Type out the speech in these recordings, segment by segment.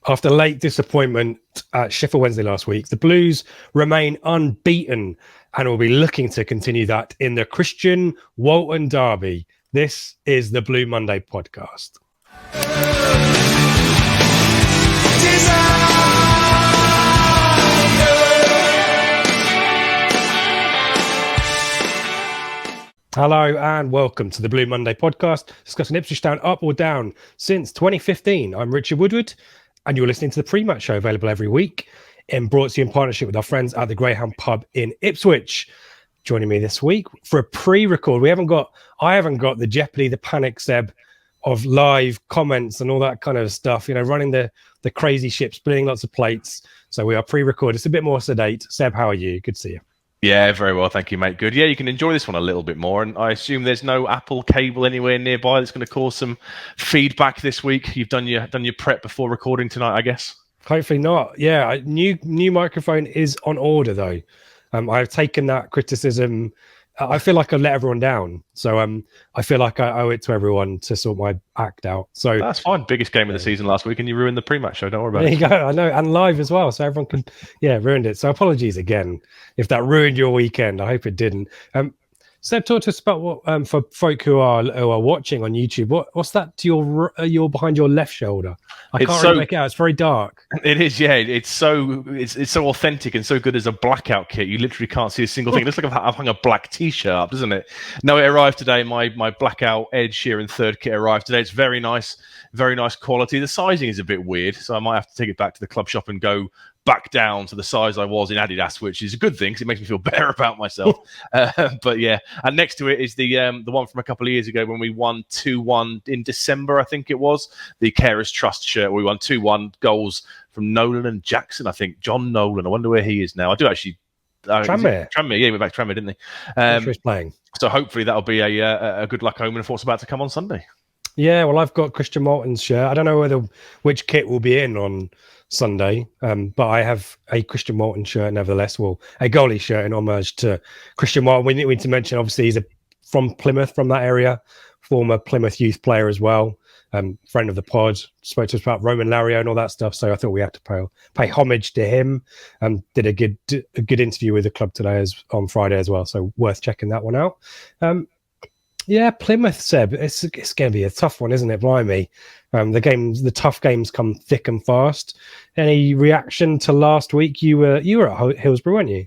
After late disappointment at Sheffield Wednesday last week, the Blues remain unbeaten and will be looking to continue that in the Christian Walton derby. This is the Blue Monday podcast. Hello and welcome to the Blue Monday podcast, discussing Ipswich Town up or down since 2015. I'm Richard Woodward, and you're listening to the Prematch show, available every week and brought to you in partnership with our friends at the Greyhound Pub in Ipswich. Joining me this week for a pre-record. I haven't got the jeopardy, the panic, Seb, of live comments and all that kind of stuff, running the crazy ship, spinning lots of plates. So we are pre-recorded. It's a bit more sedate. Seb, how are you? Good to see you. Yeah, very well. Thank you, mate. Good. Yeah, you can enjoy this one a little bit more. And I assume there's no Apple cable anywhere nearby that's going to cause some feedback this week. You've done your prep before recording tonight, I guess. Hopefully not. Yeah, new microphone is on order, though. I've taken that criticism. I feel like I've let everyone down. So I feel like I owe it to everyone to sort my act out. So that's fine. Biggest game of the season last week, and you ruined the pre-match show. Don't worry about it. There you go. I know. And live as well. So everyone can, ruined it. So apologies again if that ruined your weekend. I hope it didn't. Seb, talk to us about what for folk who are watching on YouTube. What's that to your behind your left shoulder? I can't really make it out. It's very dark. It is, yeah. It's so authentic and so good as a blackout kit. You literally can't see a single thing. It looks like I've hung a black T-shirt up, doesn't it? No, it arrived today. My blackout Ed Sheeran third kit arrived today. It's very nice quality. The sizing is a bit weird, so I might have to take it back to the club shop and go back down to the size I was in Adidas, which is a good thing because it makes me feel better about myself. But yeah, and next to it is the one from a couple of years ago when we won 2-1 in December, I think it was, the Carers Trust shirt. We won 2-1, goals from Nolan and Jackson, I think. John Nolan. I wonder where he is now. I do actually. Tranmere. Tranmere, yeah, he went back to Tranmere, didn't he? He's playing. So hopefully that'll be a good luck omen for what's about to come on Sunday. Yeah, well, I've got Christian Walton's shirt. I don't know which kit will be in on Sunday, but I have a Christian Walton shirt nevertheless. Well, a goalie shirt in homage to Christian Walton. We need to mention, obviously, he's from Plymouth, from that area, former Plymouth youth player as well, friend of the pod, spoke to us about Roman Lario and all that stuff. So I thought we had to pay homage to him. Did a good interview with the club today on Friday as well. So worth checking that one out. Yeah, Plymouth, Seb. It's going to be a tough one, isn't it? Blimey. The tough games come thick and fast. Any reaction to last week? You were at Hillsborough, weren't you?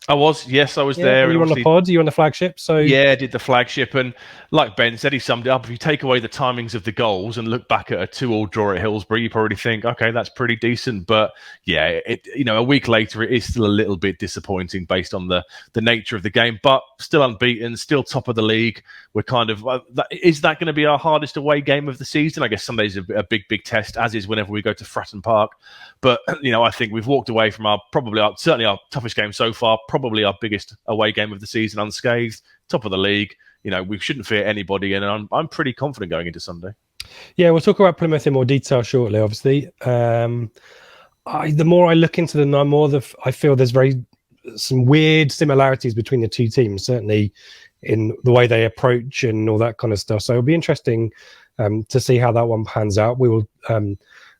I was, yes, I was there. You were on the pod, you were on the Flagship. So yeah, I did the Flagship, and like Ben said, he summed it up. If you take away the timings of the goals and look back at a 2-2 draw at Hillsborough, you probably think, okay, that's pretty decent. But yeah, a week later, it is still a little bit disappointing based on the nature of the game. But still unbeaten, still top of the league. We're kind of is that going to be our hardest away game of the season? I guess Sunday's a big test, as is whenever we go to Fratton Park. But I think we've walked away from certainly our toughest game so far. Probably our biggest away game of the season unscathed, top of the league. We shouldn't fear anybody, and I'm pretty confident going into Sunday. Yeah, we'll talk about Plymouth in more detail shortly, obviously. The more I look into them, the more I feel there's some weird similarities between the two teams, certainly in the way they approach and all that kind of stuff. So it'll be interesting to see how that one pans out. We will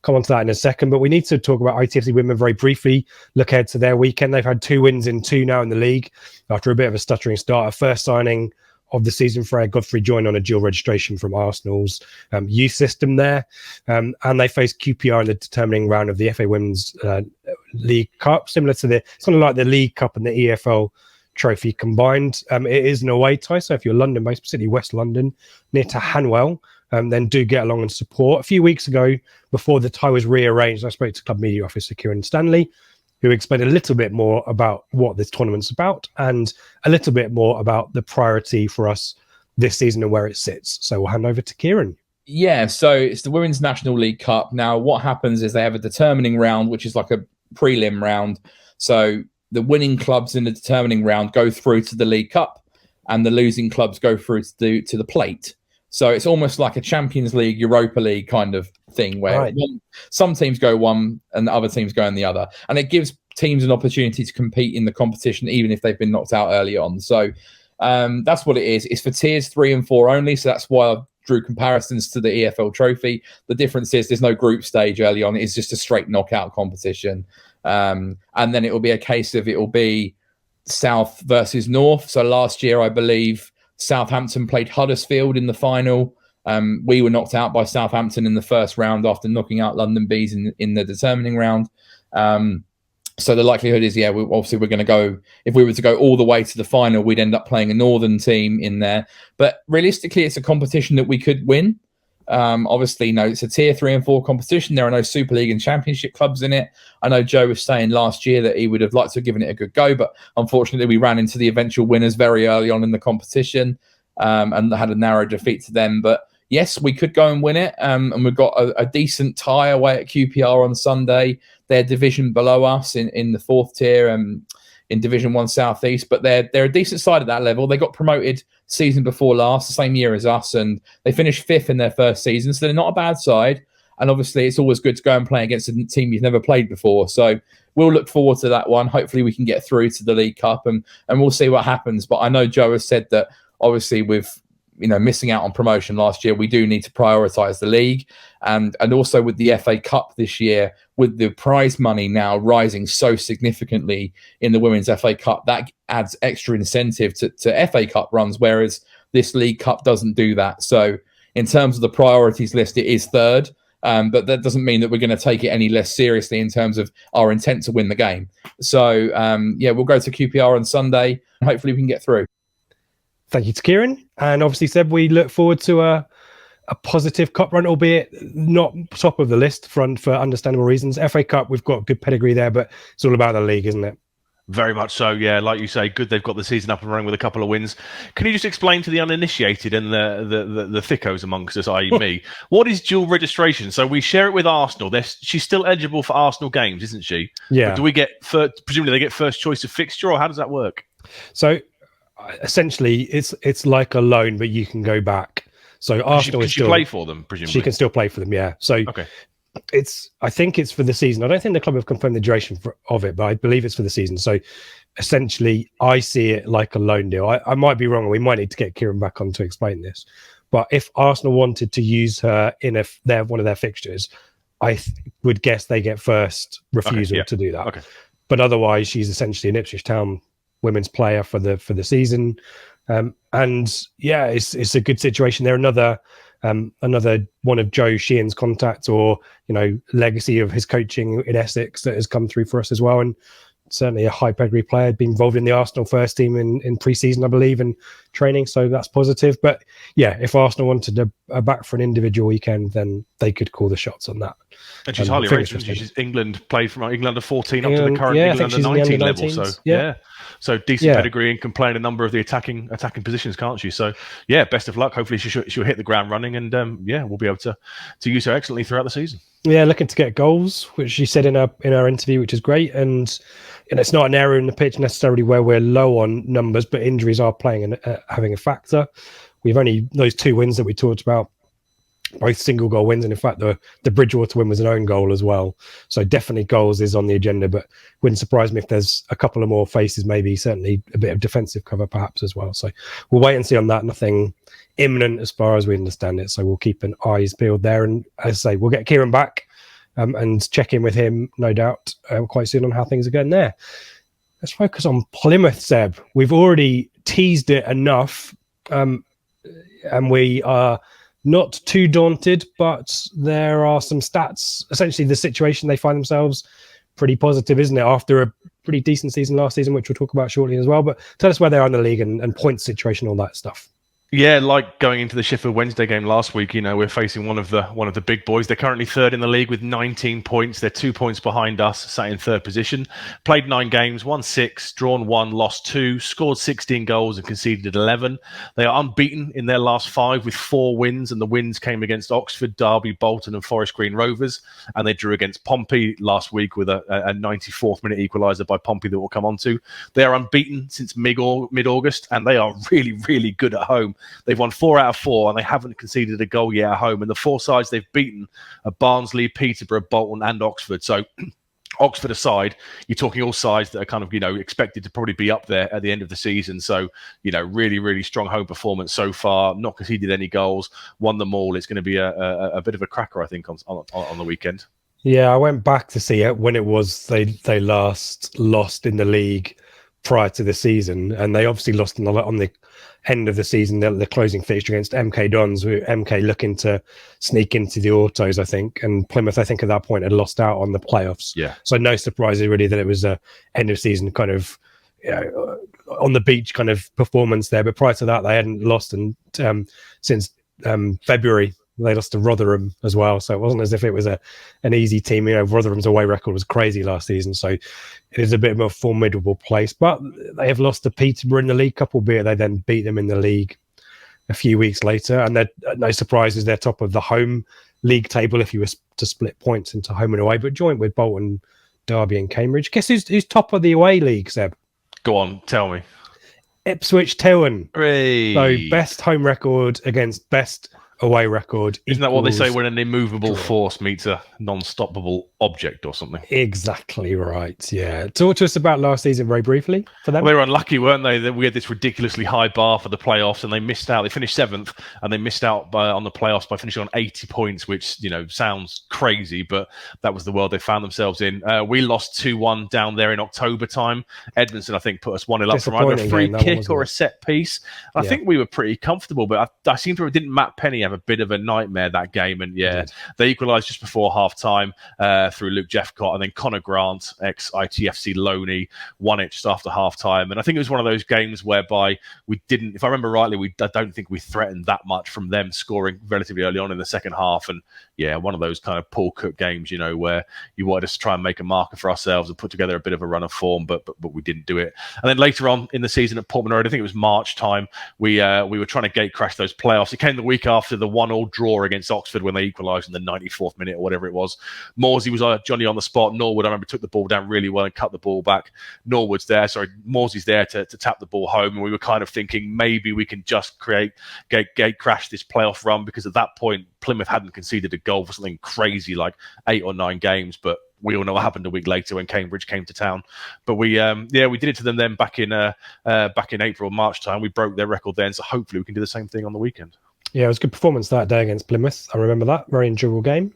come on to that in a second, but we need to talk about ITFC women very briefly. Look ahead to their weekend. They've had 2 wins in 2 now in the league after a bit of a stuttering start. A first signing of the season for Ed Godfrey joined on a dual registration from Arsenal's youth system there. And they face QPR in the determining round of the FA Women's League Cup, similar to something like the League Cup and the EFL Trophy combined. It is an away tie, so if you're London-based, particularly West London, near to Hanwell, then do get along and support. A few weeks ago, before the tie was rearranged, I spoke to Club Media Officer Kieran Stanley, who explained a little bit more about what this tournament's about and a little bit more about the priority for us this season and where it sits. So we'll hand over to Kieran. Yeah, so it's the Women's National League Cup. Now, what happens is they have a determining round, which is like a prelim round. So the winning clubs in the determining round go through to the League Cup, and the losing clubs go through to the plate. So it's almost like a Champions League, Europa League kind of thing where some teams go one and the other teams go in the other. And it gives teams an opportunity to compete in the competition, even if they've been knocked out early on. So that's what it is. It's for tiers 3 and 4 only. So that's why I've drew comparisons to the EFL Trophy. The difference is there's no group stage early on. It's just a straight knockout competition. And then it will be a case of it will be South versus North. So last year, I believe Southampton played Huddersfield in the final. We were knocked out by Southampton in the first round after knocking out London Bees in the determining round. So the likelihood is, we're going to go, if we were to go all the way to the final, we'd end up playing a northern team in there. But realistically, it's a competition that we could win. Obviously, it's a tier 3 and 4 competition. There are no Super League and Championship clubs in it. I know Joe was saying last year that he would have liked to have given it a good go, but unfortunately, we ran into the eventual winners very early on in the competition and had a narrow defeat to them. But yes, we could go and win it. And we've got a decent tie away at QPR on Sunday. They're division below us in the 4th tier in Division 1 South East, but they're a decent side at that level. They got promoted season before last, the same year as us, and they finished 5th in their first season, so they're not a bad side. And obviously, it's always good to go and play against a team you've never played before. So we'll look forward to that one. Hopefully, we can get through to the League Cup, and we'll see what happens. But I know Joe has said that obviously with missing out on promotion last year, we do need to prioritise the league, and also with the FA Cup this year, with the prize money now rising so significantly in the Women's FA Cup, that adds extra incentive to FA Cup runs, whereas this League Cup doesn't do that. So in terms of the priorities list, it is 3rd, but that doesn't mean that we're going to take it any less seriously in terms of our intent to win the game. So we'll go to QPR on Sunday, and hopefully we can get through. Thank you to Kieran. And obviously, Seb, we look forward to a positive cup run, albeit not top of the list for understandable reasons. FA Cup, we've got good pedigree there, but it's all about the league, isn't it? Very much so, yeah. Like you say, good they've got the season up and running with a couple of wins. Can you just explain to the uninitiated and the thickos amongst us, i.e. me, what is dual registration? So we share it with Arsenal. She's still eligible for Arsenal games, isn't she? Yeah. But do we get, presumably they get first choice of fixture, or how does that work? So essentially, it's like a loan, but you can go back. So Arsenal can she play for them, presumably? She can still play for them, yeah. So okay. I think it's for the season. I don't think the club have confirmed the duration of it, but I believe it's for the season. So essentially, I see it like a loan deal. I might be wrong. We might need to get Kieran back on to explain this. But if Arsenal wanted to use her in one of their fixtures, I would guess they get first refusal to do that. Okay. But otherwise, she's essentially an Ipswich Town women's player for the season. And yeah, it's a good situation. They're another one of Joe Sheehan's contacts, or legacy of his coaching in Essex that has come through for us as well. And certainly a high pedigree player, been involved in the Arsenal first team in pre-season, I believe, and training. So that's positive. But yeah, if Arsenal wanted a back for an individual weekend, then they could call the shots on that. And she's highly rated. She's played from England under 14 up to the current England under 19 level. So yeah. So decent pedigree and can play in a number of the attacking positions, can't she? So yeah, best of luck. Hopefully she'll hit the ground running, and we'll be able to use her excellently throughout the season. Yeah, looking to get goals, which she said in our interview, which is great. And it's not an area in the pitch necessarily where we're low on numbers, but injuries are playing and having a factor. We've only those 2 wins that we talked about, both single goal wins, and in fact the Bridgewater win was an own goal as well. So definitely goals is on the agenda, but wouldn't surprise me if there's a couple of more faces, maybe certainly a bit of defensive cover perhaps as well. So we'll wait and see on that. Nothing imminent as far as we understand it, so we'll keep an eyes peeled there. And as I say, we'll get Kieran back and check in with him, no doubt, quite soon on how things are going there. Let's focus on Plymouth, Seb. We've already teased it enough, and we are not too daunted, but there are some stats. Essentially, the situation they find themselves pretty positive, isn't it? After a pretty decent season last season, which we'll talk about shortly as well. But tell us where they are in the league and point situation, all that stuff. Yeah, like going into the Sheffield Wednesday game last week, we're facing one of the big boys. They're currently 3rd in the league with 19 points. They're 2 points behind us, sat in 3rd position. Played 9 games, won 6, drawn 1, lost 2, scored 16 goals and conceded 11. They are unbeaten in their last 5 with 4 wins, and the wins came against Oxford, Derby, Bolton and Forest Green Rovers. And they drew against Pompey last week with a 94th minute equaliser by Pompey that we'll come on to. They are unbeaten since mid-August, and they are really, really good at home. They've won 4 out of 4, and they haven't conceded a goal yet at home. And the 4 sides they've beaten are Barnsley, Peterborough, Bolton and Oxford. So Oxford aside, you're talking all sides that are kind of, expected to probably be up there at the end of the season. So, really, really strong home performance so far. Not conceded any goals, won them all. It's going to be a bit of a cracker, I think, on the weekend. Yeah, I went back to see it when it was they last lost in the league prior to the season, and they obviously lost on the end of the season. The closing fixture against MK Dons, with MK looking to sneak into the autos, I think, and Plymouth, I think, at that point had lost out on the playoffs. Yeah. So no surprises really that it was a end of season kind of on the beach kind of performance there. But prior to that, they hadn't lost since February. They lost to Rotherham as well, so it wasn't as if it was an easy team. Rotherham's away record was crazy last season, so it is a bit of a formidable place. But they have lost to Peterborough in the League Cup, albeit they then beat them in the league a few weeks later. And they're no surprises, they're top of the home league table if you were to split points into home and away, but joint with Bolton, Derby, and Cambridge. Guess who's top of the away league, Seb? Go on, tell me. Ipswich Town. Hooray. So best home record against best away record. Isn't that what they say when an immovable force meets a non-stoppable object or something? Exactly right, yeah. Talk to us about last season very briefly for them. Well, they were unlucky, weren't they? That we had this ridiculously high bar for the playoffs, and they missed out. They finished 7th, and they missed out on the playoffs by finishing on 80 points, which, sounds crazy, but that was the world they found themselves in. We lost 2-1 down there in October time. Edmondson, I think, put us 1-0 up from either a free kick or a set piece. I think we were pretty comfortable, but I seem to have, didn't Matt Penny have a bit of a nightmare that game? And they equalised just before half-time through Luke Jeffcott, and then Connor Grant, ex-ITFC loanee, won it just after half-time. And I think it was one of those games whereby we didn't, if I remember rightly, I don't think we threatened that much from them scoring relatively early on in the second half. And one of those kind of Paul Cook games, where you wanted us to try and make a marker for ourselves and put together a bit of a run of form, but we didn't do it. And then later on in the season at Portman Road, I think it was March time, we were trying to gate crash those playoffs. It came the week after the 1-1 draw against Oxford when they equalised in the 94th minute or whatever it was. Morsey was Johnny on the spot. Norwood, I remember, took the ball down really well and cut the ball back. Morsey's there to tap the ball home, and we were kind of thinking maybe we can just gate crash this playoff run, because at that point Plymouth hadn't conceded a goal for something crazy like 8 or 9 games, but we all know what happened a week later when Cambridge came to town. But we did it to them then back in April, March time. We broke their record then, so hopefully we can do the same thing on the weekend. Yeah, it was a good performance that day against Plymouth. I remember that. Very enjoyable game.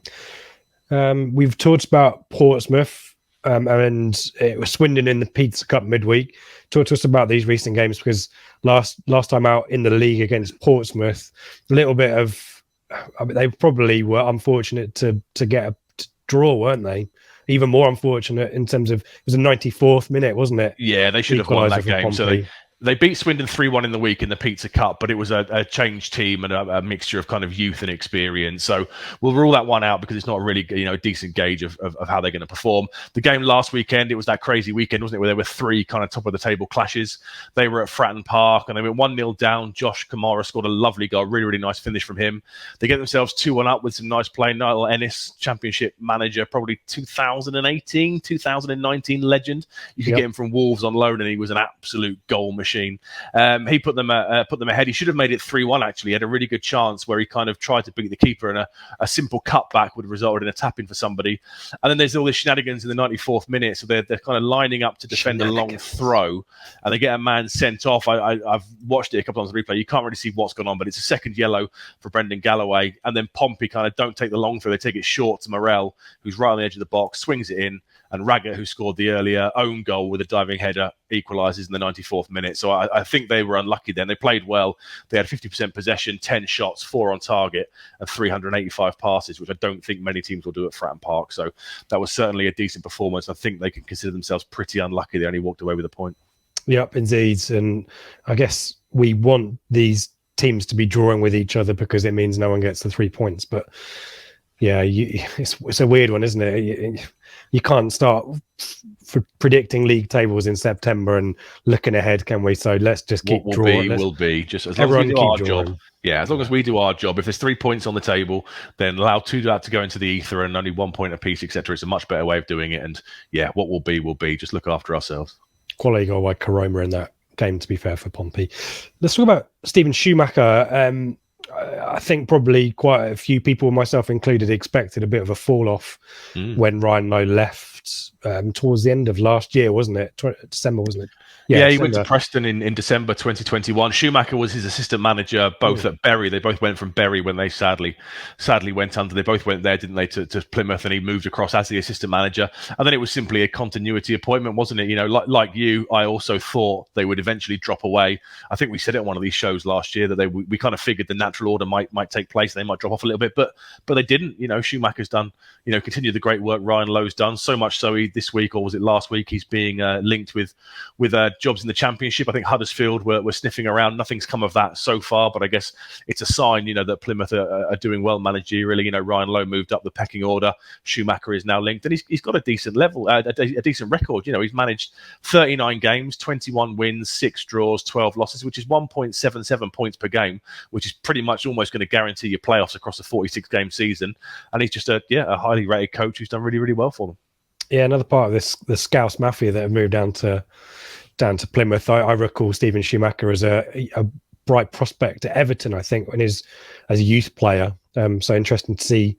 We've talked about Portsmouth and it was Swindon in the Pizza Cup midweek. Talk to us about these recent games, because last time out in the league against Portsmouth, a little bit of, they probably were unfortunate to get a draw, weren't they? Even more unfortunate in terms of, it was a 94th minute, wasn't it? Yeah, they should have won that game. So they beat Swindon 3-1 in the week in the Pizza Cup, but it was a changed team and a mixture of kind of youth and experience. So we'll rule that one out because it's not really a decent gauge of how they're going to perform. The game last weekend, it was that crazy weekend, wasn't it, where there were 3 kind of top of the table clashes. They were at Fratton Park and they went 1-0 down. Josh Kamara scored a lovely goal, really, really nice finish from him. They get themselves 2-1 up with some nice play. Niall Ennis, Championship manager, probably 2018, 2019 legend. You could get him from Wolves on loan and he was an absolute goal machine. He put them ahead. He should have made it 3-1 actually. He had a really good chance where he kind of tried to beat the keeper and a simple cutback would have resulted in a tap-in for somebody. And then there's all this shenanigans in the 94th minute, so they're kind of lining up to defend a long throw and they get a man sent off. I've watched it a couple of times on replay. You can't really see what's gone on, but it's a second yellow for Brendan Galloway, and then Pompey kind of don't take the long throw, they take it short to Morell, who's right on the edge of the box, swings it in, and Raggett, who scored the earlier own goal with a diving header, equalises in the 94th minute. So I think they were unlucky then. They played well. They had 50% possession, 10 shots, 4 on target, and 385 passes, which I don't think many teams will do at Fratton Park. So that was certainly a decent performance. I think they can consider themselves pretty unlucky. They only walked away with a point. Yep, indeed. And I guess we want these teams to be drawing with each other because it means no one gets the 3 points. But yeah, it's a weird one, isn't it? You can't start predicting league tables in September and looking ahead, can we? So let's just keep drawing. Will be just as long as we do our job. Yeah, as long as we do our job. If there's 3 points on the table, then allow 2 to go into the ether and only 1 point apiece, etc. It's a much better way of doing it. And yeah, what will be. Just look after ourselves. Quality goal by Karoma in that game, to be fair, for Pompey. Let's talk about Stephen Schumacher. I think probably quite a few people, myself included, expected a bit of a fall off when Ryan Lowe left towards the end of last year, wasn't it? December, wasn't it? Yeah, he went to Preston in December 2021. Schumacher was his assistant manager, both at Bury. They both went from Bury when they sadly went under. They both went there, didn't they, to Plymouth, and he moved across as the assistant manager. And then it was simply a continuity appointment, wasn't it? You know, like you, I also thought they would eventually drop away. I think we said it on one of these shows last year that we kind of figured the natural order might take place. They might drop off a little bit, but they didn't. You know, Schumacher's done, continued the great work Ryan Lowe's done. So much so this week, or was it last week, he's being linked with jobs in the Championship. I think Huddersfield were sniffing around. Nothing's come of that so far, but I guess it's a sign, that Plymouth are doing well managerially. Ryan Lowe moved up the pecking order. Schumacher is now linked, and he's got a decent level, a decent record. He's managed 39 games, 21 wins, 6 draws, 12 losses, which is 1.77 points per game, which is pretty much almost going to guarantee your playoffs across a 46-game season. And he's just a highly rated coach who's done really, really well for them. Yeah, another part of the Scouse Mafia that have moved down to Plymouth. I recall Stephen Schumacher as a bright prospect at Everton, I think, as a youth player. So interesting to see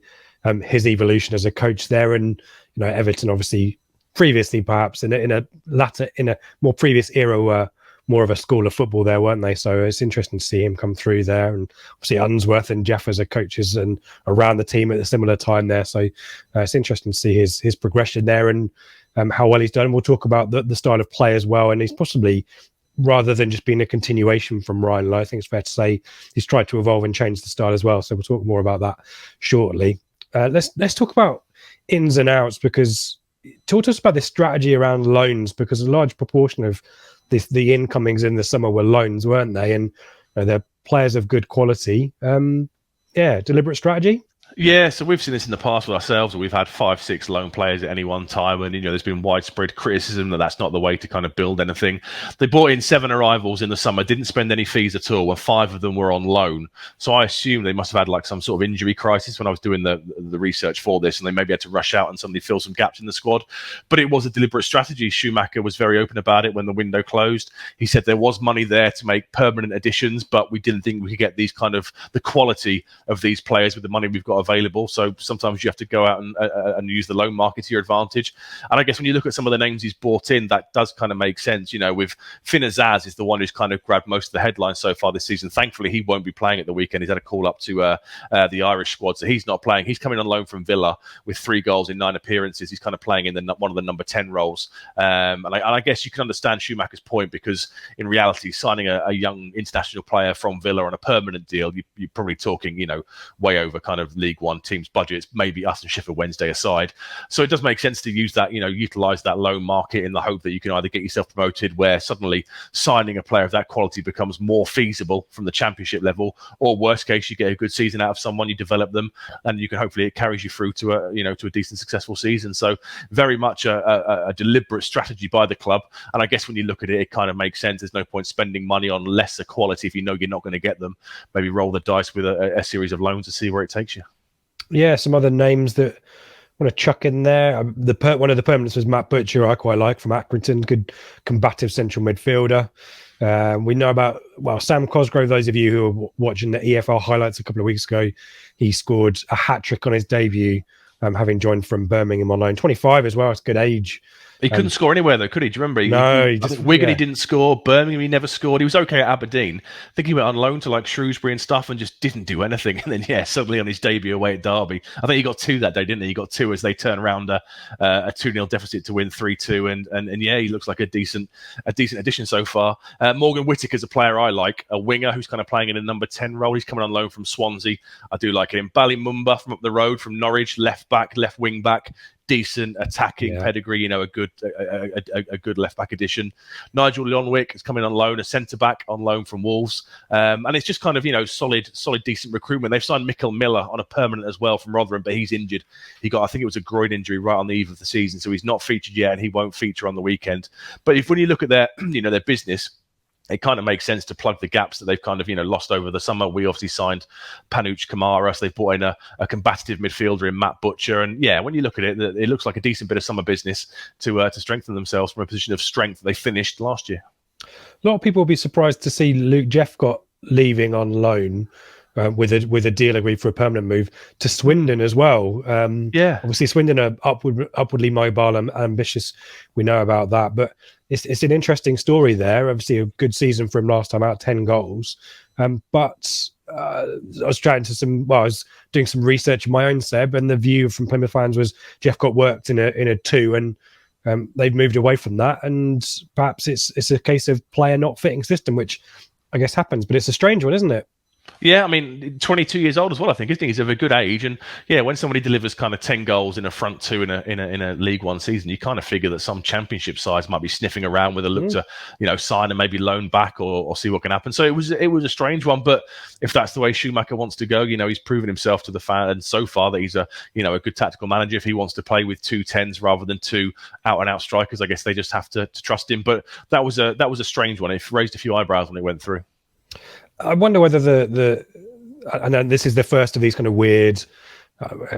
his evolution as a coach there. And Everton, obviously, previously perhaps in a more previous era, were more of a school of football there, weren't they? So it's interesting to see him come through there. And obviously Unsworth and Jeffers are coaches and around the team at a similar time there. So it's interesting to see his progression there and how well he's done. We'll talk about the style of play as well. And he's possibly, rather than just being a continuation from Ryan Lowe, I think it's fair to say he's tried to evolve and change the style as well. So we'll talk more about that shortly. Let's talk about ins and outs, because talk to us about this strategy around loans, because a large proportion of the incomings in the summer were loans, weren't they? And they're players of good quality. Deliberate strategy. Yeah, so we've seen this in the past with ourselves. We've had 5-6 loan players at any one time, and there's been widespread criticism that that's not the way to kind of build anything. They brought in 7 arrivals in the summer, didn't spend any fees at all, and 5 of them were on loan. So I assume they must have had like some sort of injury crisis when I was doing the research for this, and they maybe had to rush out and suddenly fill some gaps in the squad. But it was a deliberate strategy. Schumacher was very open about it when the window closed. He said there was money there to make permanent additions, but we didn't think we could get these kind of the quality of these players with the money we've got available. So sometimes you have to go out and use the loan market to your advantage. And I guess when you look at some of the names he's brought in, that does kind of make sense. With Finn Azaz is the one who's kind of grabbed most of the headlines so far this season. Thankfully, he won't be playing at the weekend. He's had a call up to the Irish squad, so he's not playing. He's coming on loan from Villa with 3 goals in 9 appearances. He's kind of playing in one of the number 10 roles. And I guess you can understand Schumacher's point, because in reality, signing a young international player from Villa on a permanent deal, you're probably talking, way over kind of League One teams' budgets, maybe us and Sheffield Wednesday aside. So it does make sense to use that, utilize that loan market in the hope that you can either get yourself promoted, where suddenly signing a player of that quality becomes more feasible from the Championship level, or worst case, you get a good season out of someone, you develop them, and you can hopefully it carries you through to a decent, successful season. So very much a deliberate strategy by the club. And I guess when you look at it, it kind of makes sense. There's no point spending money on lesser quality if you know you're not going to get them. Maybe roll the dice with a series of loans to see where it takes you. Yeah, some other names that I want to chuck in there. One of the permanents was Matt Butcher, I quite like, from Accrington, good combative central midfielder. We know about, Sam Cosgrove, those of you who were watching the EFL highlights a couple of weeks ago, he scored a hat-trick on his debut, having joined from Birmingham on loan. 25 as well, it's a good age. He couldn't score anywhere, though, could he? Do you remember? Wigan, he didn't score. Birmingham, he never scored. He was okay at Aberdeen. I think he went on loan to like Shrewsbury and stuff and just didn't do anything. And then, suddenly on his debut away at Derby, I think he got 2 that day, didn't he? He got 2 as they turn around a 2-0 deficit to win 3-2. And he looks like a decent addition so far. Morgan Whittaker's a player I like, a winger who's kind of playing in a number 10 role. He's coming on loan from Swansea. I do like him. Ballymumba from up the road from Norwich, left wing back. Decent attacking pedigree, a good left back addition. Nigel Lonwick is coming on loan, a centre back on loan from Wolves, and it's just kind of solid, decent recruitment. They've signed Mikkel Miller on a permanent as well from Rotherham, but he's injured. He got, I think it was a groin injury right on the eve of the season, so he's not featured yet, and he won't feature on the weekend. But when you look at their their business, it kind of makes sense to plug the gaps that they've kind of, lost over the summer. We obviously signed Panuch Kamara, so they've brought in a combative midfielder in Matt Butcher. And when you look at it, it looks like a decent bit of summer business to strengthen themselves from a position of strength they finished last year. A lot of people will be surprised to see Luke Jeffcott leaving on loan. with a deal agreed for a permanent move to Swindon as well. Obviously Swindon are upwardly mobile and ambitious. We know about that, but it's an interesting story there. Obviously, a good season for him last time out, 10 goals. But I was I was doing some research in my own, Seb, and the view from Plymouth fans was Jephcott worked in a 2, and they've moved away from that. And perhaps it's a case of player not fitting system, which I guess happens, but it's a strange one, isn't it? Yeah, I mean, 22 years old as well, I think, isn't he? He's of a good age. And yeah, when somebody delivers kind of 10 goals in a front 2 in a League One season, you kind of figure that some championship sides might be sniffing around with a look to, sign and maybe loan back or see what can happen. So it was a strange one. But if that's the way Schumacher wants to go, he's proven himself to the fan so far that he's a good tactical manager. If he wants to play with 2 10s rather than 2 out and out strikers, I guess they just have to trust him. But that was a strange one. It raised a few eyebrows when it went through. I wonder whether and then this is the first of these kind of weird.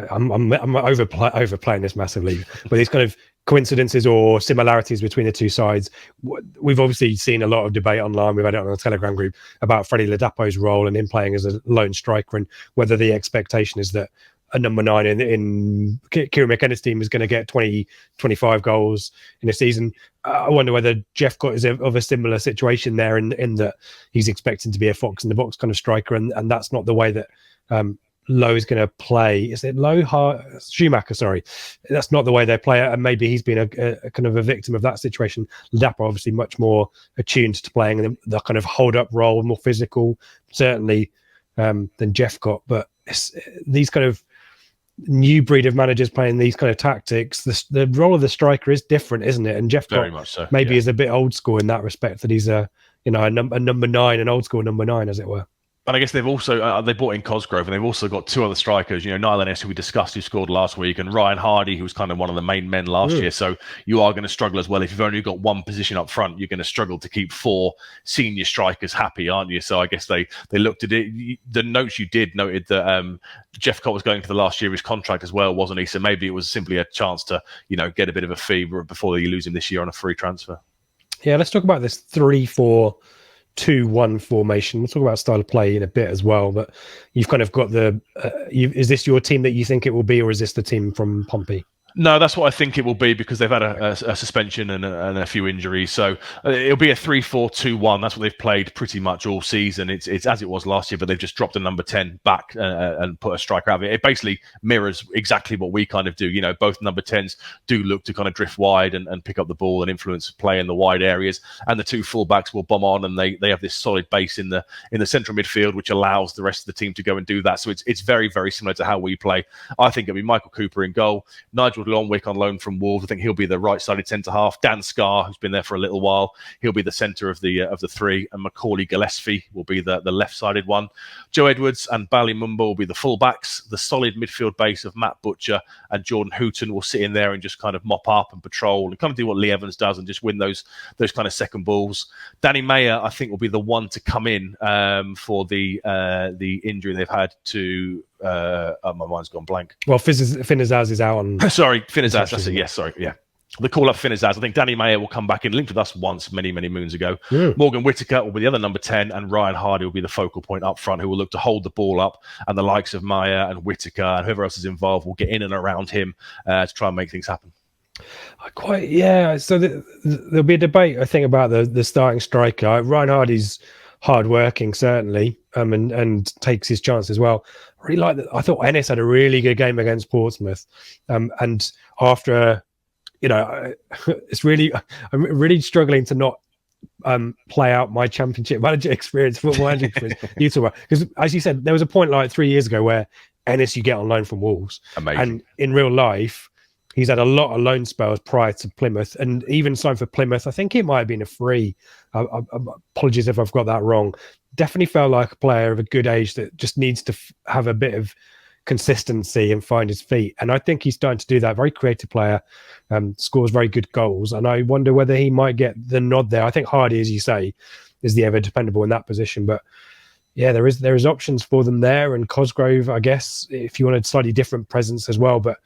I'm overplaying this massively, but these kind of coincidences or similarities between the two sides. We've obviously seen a lot of debate online. We've had it on the Telegram group about Freddie Ladapo's role and him playing as a lone striker, and whether the expectation is that a number 9 in Kieran McKenna's team is going to get 20, 25 goals in a season. I wonder whether Jephcott is of a similar situation there in that he's expecting to be a fox in the box kind of striker, and that's not the way that Lowe is going to play. Is it Lowe? Schumacher, sorry. That's not the way they play it, and maybe he's been a kind of a victim of that situation. Ladapo obviously much more attuned to playing the kind of hold-up role, more physical, certainly, than Jephcott. But these kind of new breed of managers playing these kind of tactics, the role of the striker is different, isn't it? And Jephcott very much so, maybe is a bit old school in that respect, that he's a number 9, an old school number 9, as it were. And I guess they've also they brought in Cosgrove, and they've also got 2 other strikers. Niall Ennis, who we discussed, who scored last week, and Ryan Hardy, who was kind of one of the main men last year. So you are going to struggle as well. If you've only got one position up front, you're going to struggle to keep 4 senior strikers happy, aren't you? So I guess they looked at it. The notes you did noted that Jephcott was going for the last year of his contract as well, wasn't he? So maybe it was simply a chance to get a bit of a fee before you lose him this year on a free transfer. Yeah, let's talk about this 3-4-2-1 formation. We'll talk about style of play in a bit as well, but you've kind of got is this your team that you think it will be, or is this the team from Pompey? No, that's what I think it will be, because they've had a suspension and a few injuries. So it'll be a 3-4-2-1. That's what they've played pretty much all season. It's as it was last year, but they've just dropped a number 10 back and put a striker out of it. It basically mirrors exactly what we kind of do. Both number 10s do look to kind of drift wide and pick up the ball and influence play in the wide areas. And the 2 fullbacks will bomb on, and they have this solid base in the central midfield, which allows the rest of the team to go and do that. So it's very, very similar to how we play. I think it'll be Michael Cooper in goal, Nigel Longwick on loan from Wolves. I think he'll be the right-sided centre-half. Dan Scarr, who's been there for a little while, he'll be the centre of the 3, and Macaulay Gillespie will be the left-sided one. Joe Edwards and Bally Mumba will be the full-backs. The solid midfield base of Matt Butcher and Jordan Houghton will sit in there and just kind of mop up and patrol and kind of do what Lee Evans does and just win those kind of second balls. Danny Mayer, I think, will be the one to come in for the injury they've had to my mind's gone blank. Well, Finazaz is out on. Sorry, Finazaz. That's it. Yes, sorry. Yeah. The call up Finazaz. I think Danny Mayer will come back in, linked with us once many, many moons ago. Yeah. Morgan Whittaker will be the other number 10, and Ryan Hardy will be the focal point up front, who will look to hold the ball up, and the likes of Mayer and Whittaker and whoever else is involved will get in and around him to try and make things happen. So there'll be a debate, I think, about the starting striker. Ryan Hardy's hard-working, certainly, and takes his chance as well. I really like that. I thought Ennis had a really good game against Portsmouth, and after I'm really struggling to not play out my championship manager experience, football manager experience. You talk about, because as you said, there was a point like 3 years ago where Ennis you get on loan from Wolves. Amazing. And in real life, he's had a lot of loan spells prior to Plymouth, and even signed for Plymouth. I think it might have been a free. Apologies if I've got that wrong. Definitely felt like a player of a good age that just needs to have a bit of consistency and find his feet. And I think he's starting to do that. Very creative player, scores very good goals. And I wonder whether he might get the nod there. I think Hardy, as you say, is the ever dependable in that position. But yeah, there is options for them there. And Cosgrove, I guess, if you want a slightly different presence as well. But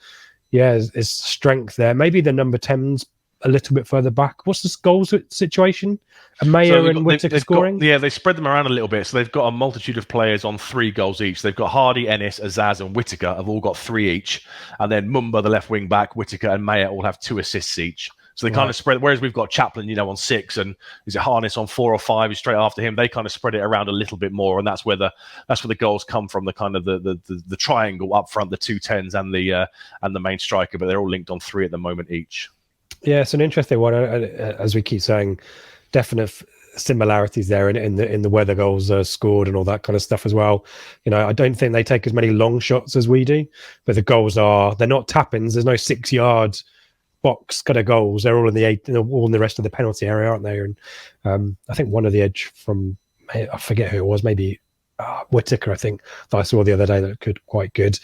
yeah, there's strength there. Maybe the number 10s a little bit further back. What's the goals situation? Mayer and Whittaker scoring? They spread them around a little bit. So they've got a multitude of players on 3 goals each. They've got Hardy, Ennis, Azaz, and Whittaker have all got 3 each. And then Mumba, the left wing back, Whittaker, and Mayer all have 2 assists each. So they kind of spread, whereas we've got Chaplin, on 6, and is it Harness on 4 or 5 is straight after him. They kind of spread it around a little bit more, and that's where the goals come from. The kind of the triangle up front, the 2 10s and the main striker, but they're all linked on 3 at the moment each. Yeah, it's an interesting one. As we keep saying, definite similarities there in the where the goals are scored and all that kind of stuff as well. I don't think they take as many long shots as we do, but the goals they're not tap-ins. There's no 6-yard box kind of goals. They're all in the 8, all in the rest of the penalty area, aren't they? And I think one of the edge from, I forget who it was, maybe Whittaker, I think, that I saw the other day that could quite good.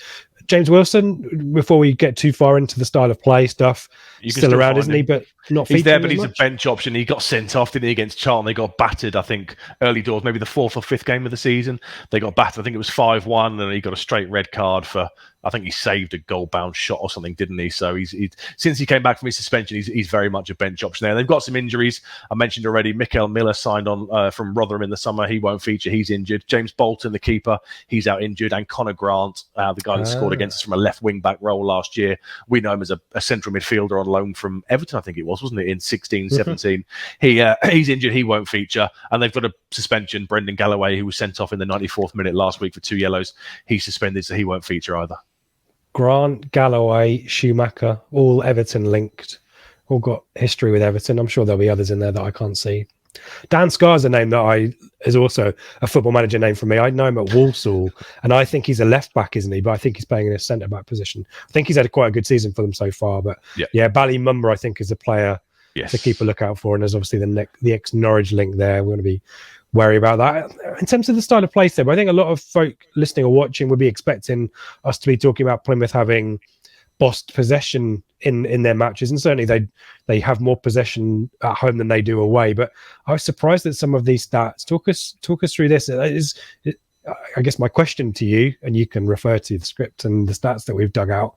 James Wilson, before we get too far into the style of play stuff, still around, isn't he? But not he's there, but he's a bench option. He got sent off, didn't he, against Charlton? They got battered, I think, early doors, maybe the 4th or 5th game of the season. They got battered. I think it was 5-1, and he got a straight red card for, I think he saved a goal-bound shot or something, didn't he? So he's since he came back from his suspension, he's very much a bench option there. They've got some injuries. I mentioned already, Mikael Miller signed on from Rotherham in the summer. He won't feature. He's injured. James Bolton, the keeper, he's out injured. And Connor Grant, the guy that scored against us from a left wing-back role last year. We know him as a central midfielder on loan from Everton, I think it was, wasn't it, in 16, 17. He's injured. He won't feature. And they've got a suspension. Brendan Galloway, who was sent off in the 94th minute last week for 2 yellows, he's suspended, so he won't feature either. Grant, Galloway, Schumacher, all Everton linked, all got history with Everton. I'm sure there'll be others in there that I can't see. Dan Scar's a name that is also a Football Manager name for me. I know him at Walsall, and I think he's a left back, isn't he? But I think he's playing in a centre back position. I think he's had quite a good season for them so far. But Bally Mumba, I think, is a player to keep a lookout for, and there's obviously the ex Norwich link there. We're going to be worry about that. In terms of the style of play, though, I think a lot of folk listening or watching would be expecting us to be talking about Plymouth having bossed possession in their matches, and certainly they have more possession at home than they do away. But I was surprised at some of these stats. Talk us through this. I guess my question to you, and you can refer to the script and the stats that we've dug out,